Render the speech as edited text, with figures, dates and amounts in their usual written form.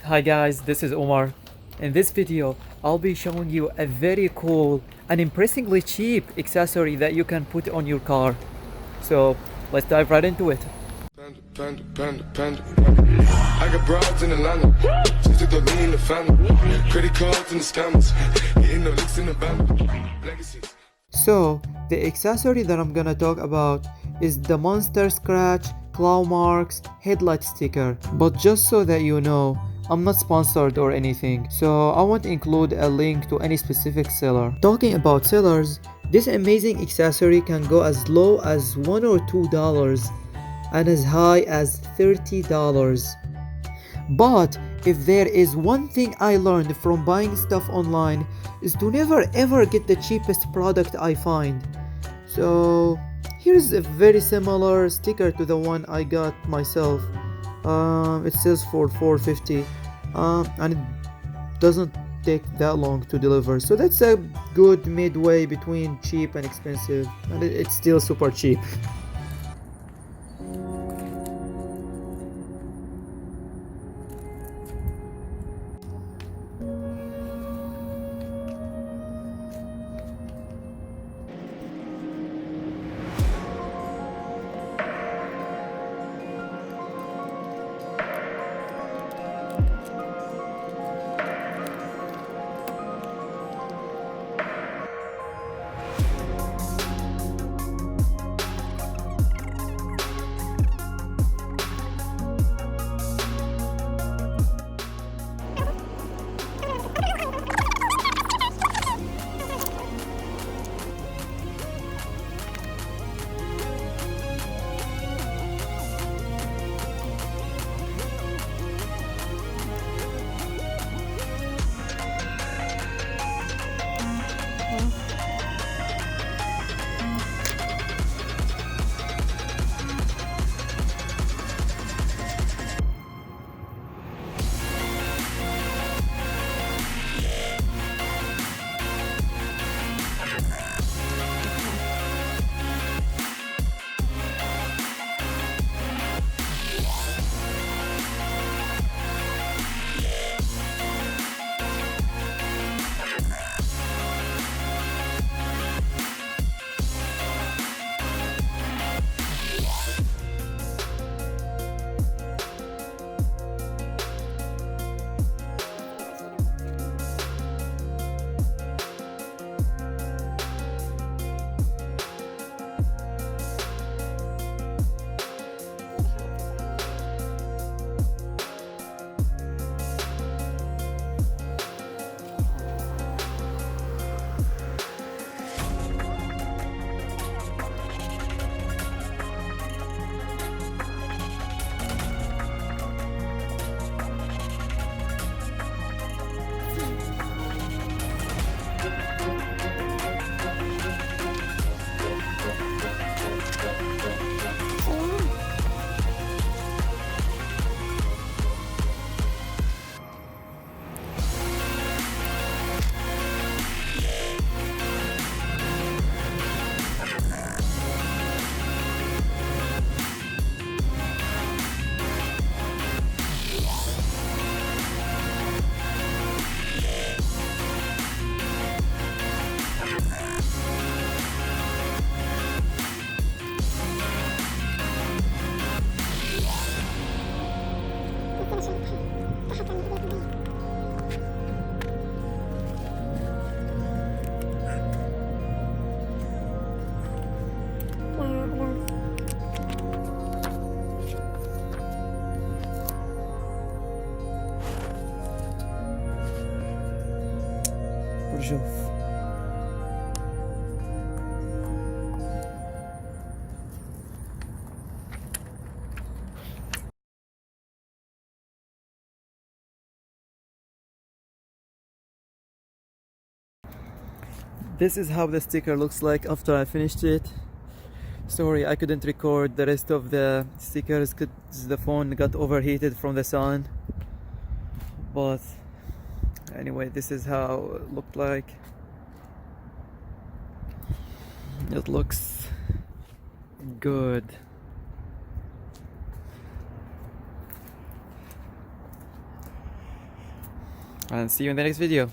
Hi guys, this is Omar. In this video, I'll be showing you a very cool and impressively cheap accessory that you can put on your car. So let's dive right into it. Panda. I got broads in Atlanta. Just to throw me in the family. Credit cards and the scammers. Hitting the licks in the band. Legacies. So the accessory that I'm gonna talk about is the Monster Scratch Claw Marks headlight sticker. But just so that you know, I'm not sponsored or anything, so I won't include a link to any specific seller. Talking about sellers, this amazing accessory can go as low as $1 or $2 and as high as $30. But if there is one thing I learned from buying stuff online is to never ever get the cheapest product I find. So here's a very similar sticker to the one I got myself. It sells for $4.50, and it doesn't take that long to deliver. So that's a good midway between cheap and expensive, and it's still super cheap. شوف. This is how the sticker looks like after I finished it. Sorry, I couldn't record the rest of the stickers because the phone got overheated from the sun. But anyway, this is how it looked like. It looks good. and see you in the next video.